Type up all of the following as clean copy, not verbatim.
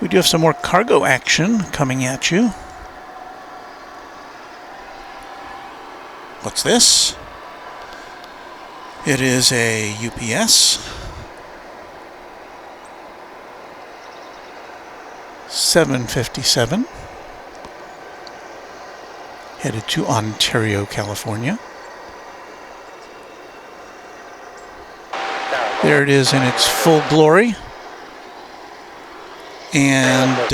We do have some more cargo action coming at you. What's this? It is a UPS 757 headed to Ontario, California. There it is in its full glory. And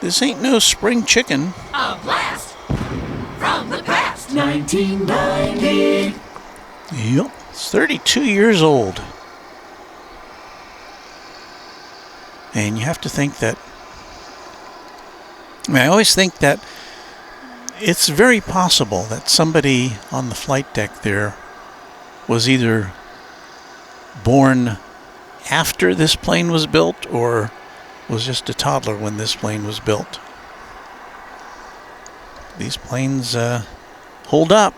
this ain't no spring chicken. A blast from the past. 1990. Yep, it's 32 years old. And you have to think that, I always think that it's very possible that somebody on the flight deck there was either born after this plane was built or was just a toddler when this plane was built. These planes hold up.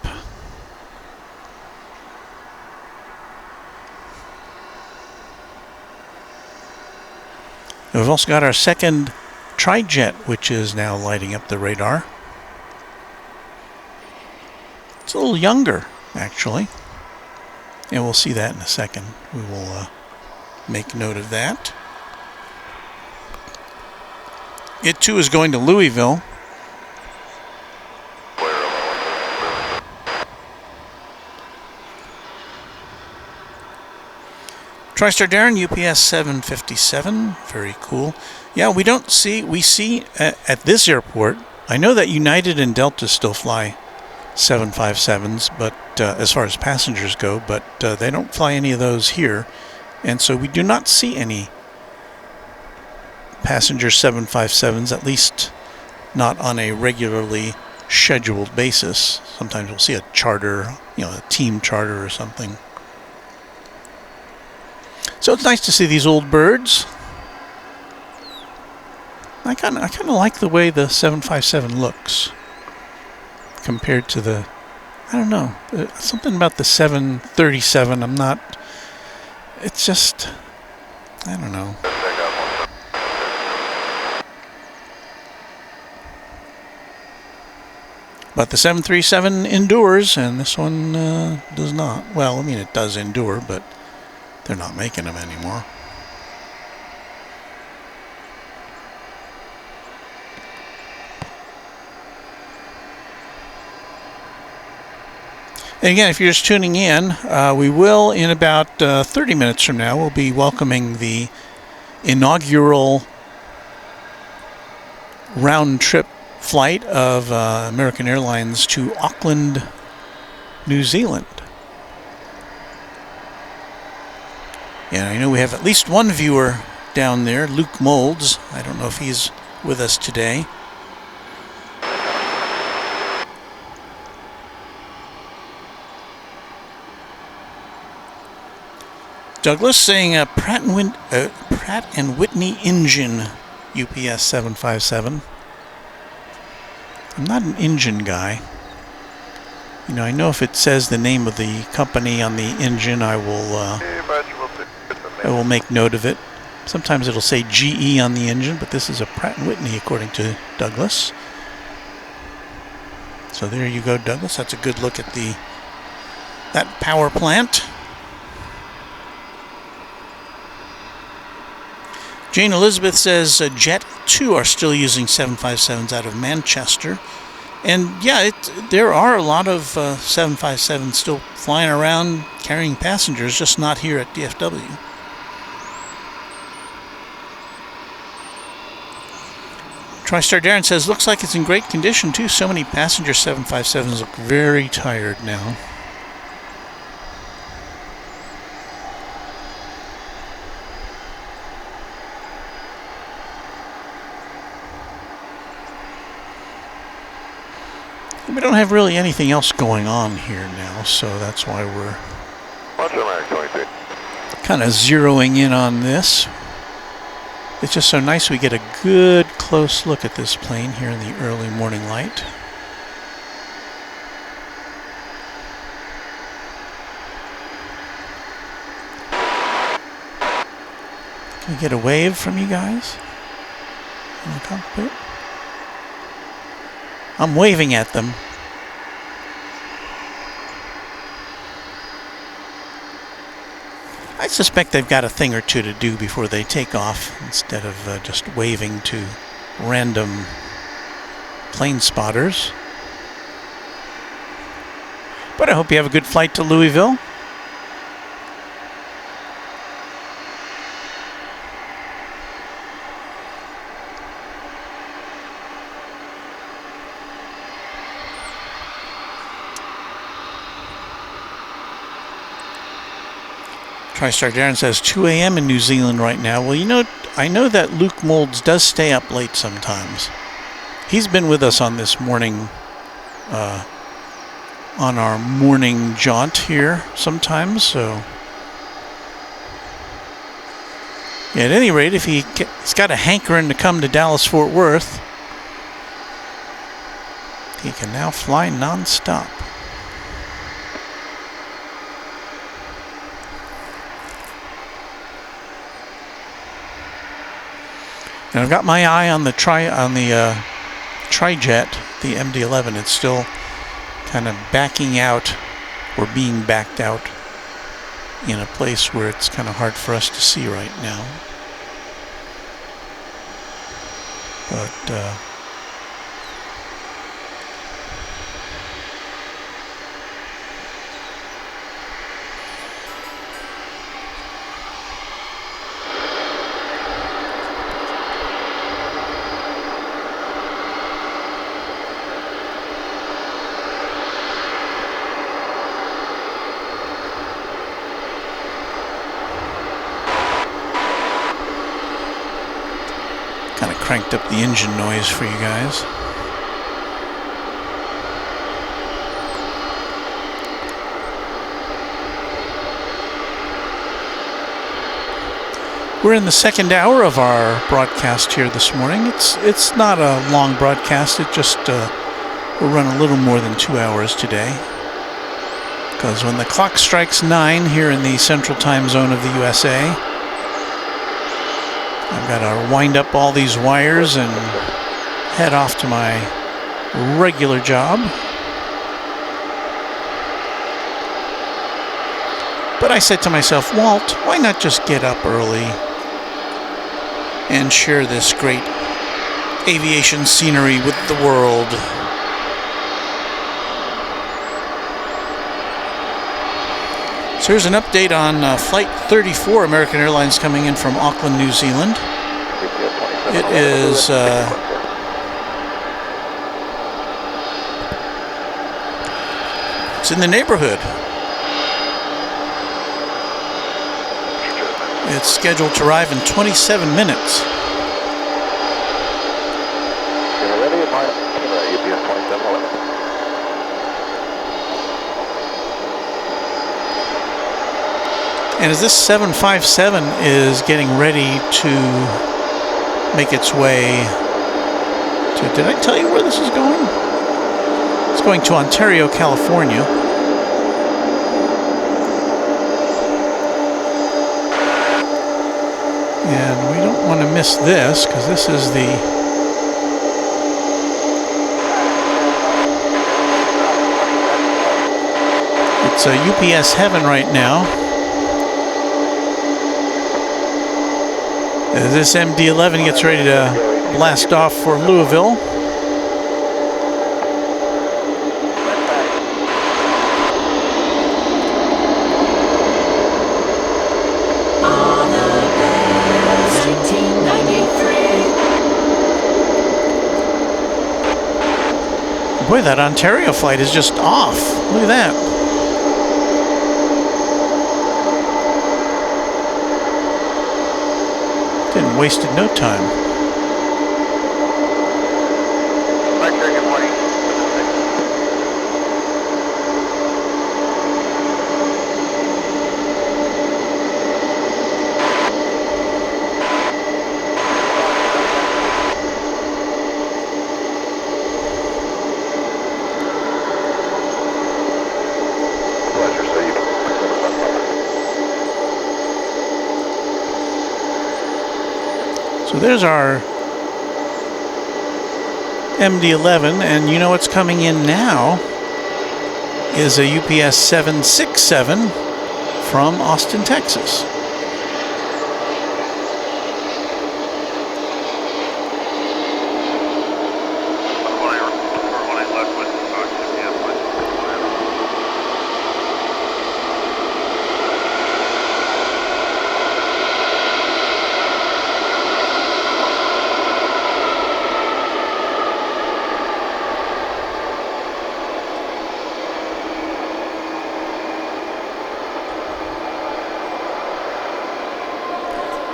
We've also got our second tri-jet, which is now lighting up the radar. It's a little younger, actually. And we'll see that in a second. We will make note of that. It too is going to Louisville. TriStar Darren, UPS 757, very cool. Yeah, we see at this airport, I know that United and Delta still fly 757s, but as far as passengers go, but they don't fly any of those here. And so we do not see any passenger 757s, at least not on a regularly scheduled basis. Sometimes we'll see a charter, a team charter or something. So it's nice to see these old birds. I kind of like the way the 757 looks compared to the, I don't know, something about the 737. It's just, I don't know. But the 737 endures, and this one does not. Well, it does endure, but they're not making them anymore. And again, if you're just tuning in, we will, in about 30 minutes from now, we'll be welcoming the inaugural round-trip flight of American Airlines to Auckland, New Zealand. And I know we have at least one viewer down there, Luke Molds. I don't know if he's with us today. Douglas saying a Pratt and Whitney engine UPS 757. I'm not an engine guy. I know if it says the name of the company on the engine, I will make note of it. Sometimes it'll say GE on the engine, but this is a Pratt & Whitney according to Douglas. So there you go, Douglas. That's a good look at that power plant. Jane Elizabeth says Jet 2 are still using 757s out of Manchester. And yeah, there are a lot of 757s still flying around carrying passengers, just not here at DFW. TriStar Darren says, looks like it's in great condition too. So many passenger 757s look very tired now. We don't have really anything else going on here now, so that's why we're kind of zeroing in on this. It's just so nice we get a good close look at this plane here in the early morning light. Can we get a wave from you guys in the cockpit? I'm waving at them. I suspect they've got a thing or two to do before they take off instead of just waving to random plane spotters. But I hope you have a good flight to Louisville. TriStar Darren says 2 a.m. in New Zealand right now. Well, you know, I know that Luke Molds does stay up late sometimes. He's been with us on this morning, on our morning jaunt here sometimes, so. Yeah, at any rate, if he's got a hankering to come to Dallas-Fort Worth, he can now fly non-stop. And I've got my eye on the tri-jet, the MD-11. It's still kind of backing out or being backed out in a place where it's kind of hard for us to see right now. But cranked up the engine noise for you guys. We're in the second hour of our broadcast here this morning. It's not a long broadcast. It just we'll run a little more than 2 hours today. Because when the clock strikes 9 here in the central time zone of the USA, I've got to wind up all these wires and head off to my regular job. But I said to myself, Walt, why not just get up early and share this great aviation scenery with the world? So here's an update on Flight 34, American Airlines coming in from Auckland, New Zealand. It is it's in the neighborhood. It's scheduled to arrive in 27 minutes. And as this 757 is getting ready to make its way to, did I tell you where this is going? It's going to Ontario, California. And we don't want to miss this, because this is the it's a UPS heaven right now. As this MD-11 gets ready to blast off for Louisville. On the Bears, 1993. Boy, that Ontario flight is just off. Look at that. Didn't wasted no time. Good morning. Pleasure, sir. So there's our MD-11, and you know what's coming in now is a UPS 767 from Austin, Texas.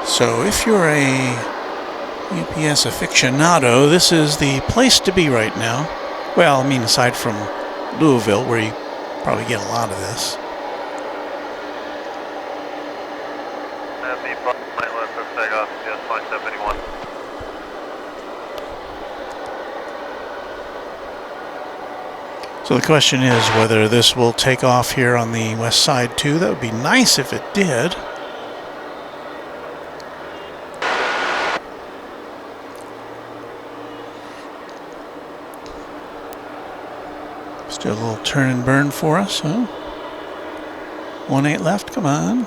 So if you're a UPS aficionado, this is the place to be right now. Well, I mean, aside from Louisville, where you probably get a lot of this. So the question is whether this will take off here on the west side too. That would be nice if it did. Still a little turn and burn for us, huh? 1-8 left, come on.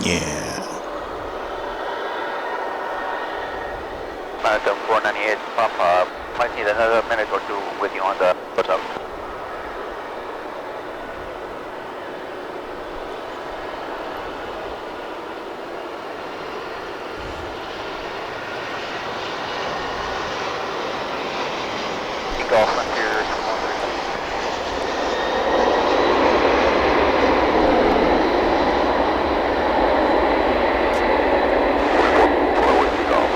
Yeah. Momentum 498, Papa. Might need another minute or two with you on the bus-up. Takeoff Frontier 130. Forward takeoff.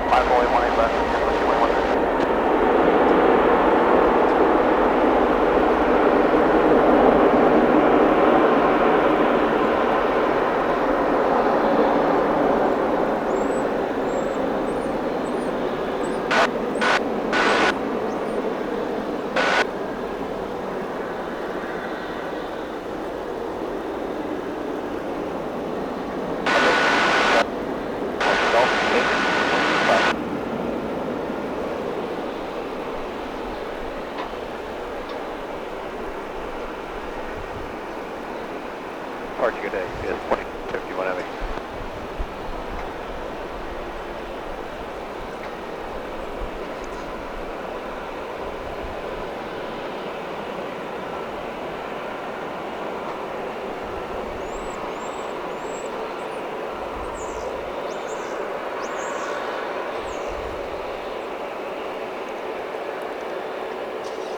Mile 1 left, 21. Departure good day, is 2051 Heavy.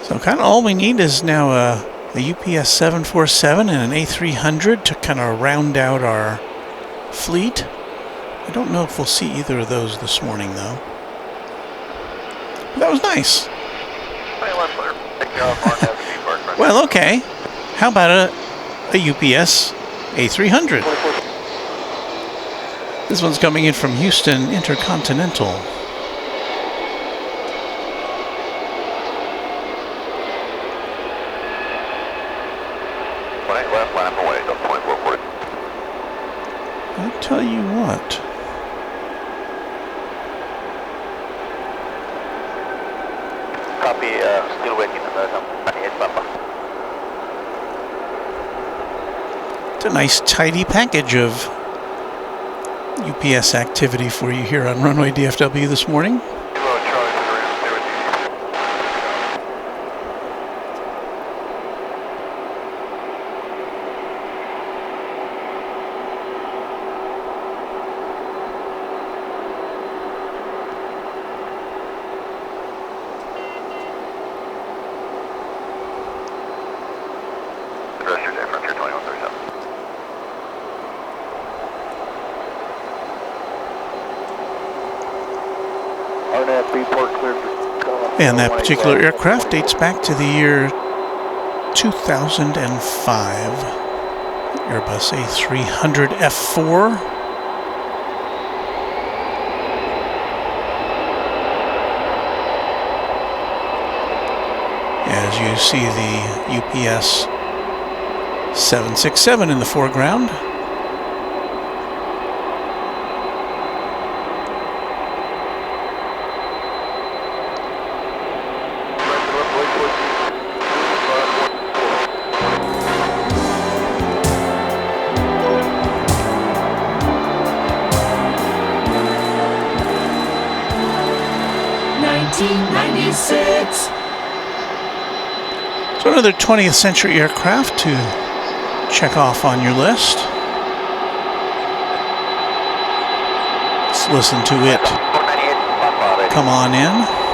So kind of all we need is now a UPS 747 and an A300 to kind of round out our fleet. I don't know if we'll see either of those this morning, though. But that was nice. Well, okay. How about a UPS A300? This one's coming in from Houston Intercontinental. I'll tell you what. Copy, still waiting on the 98 Papa. It's a nice tidy package of UPS activity for you here on Runway DFW this morning. And that particular aircraft dates back to the year 2005. Airbus A300 F4. as you see the UPS 767 in the foreground. So another 20th century aircraft to check off on your list. Let's listen to it come on in.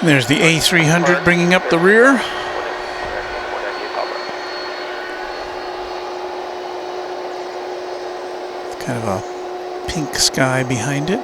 There's the A300 bringing up the rear. It's kind of a pink sky behind it.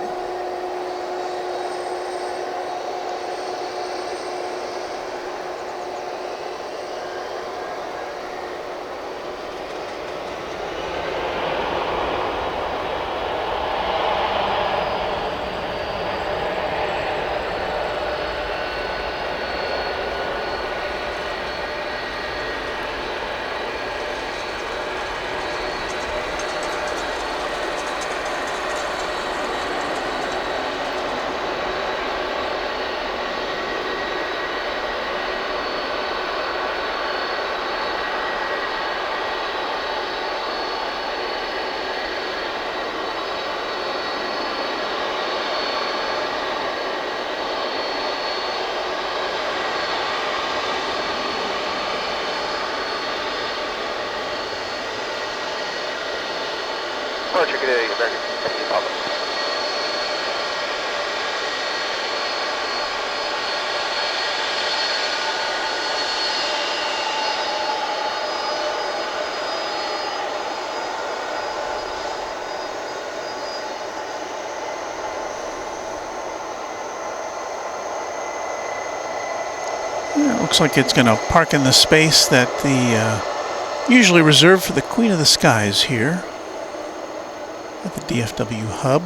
It looks like it's going to park in the space that the usually reserved for the Queen of the Skies here at the DFW hub.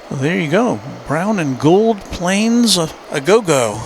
Well, there you go, brown and gold planes, a go-go.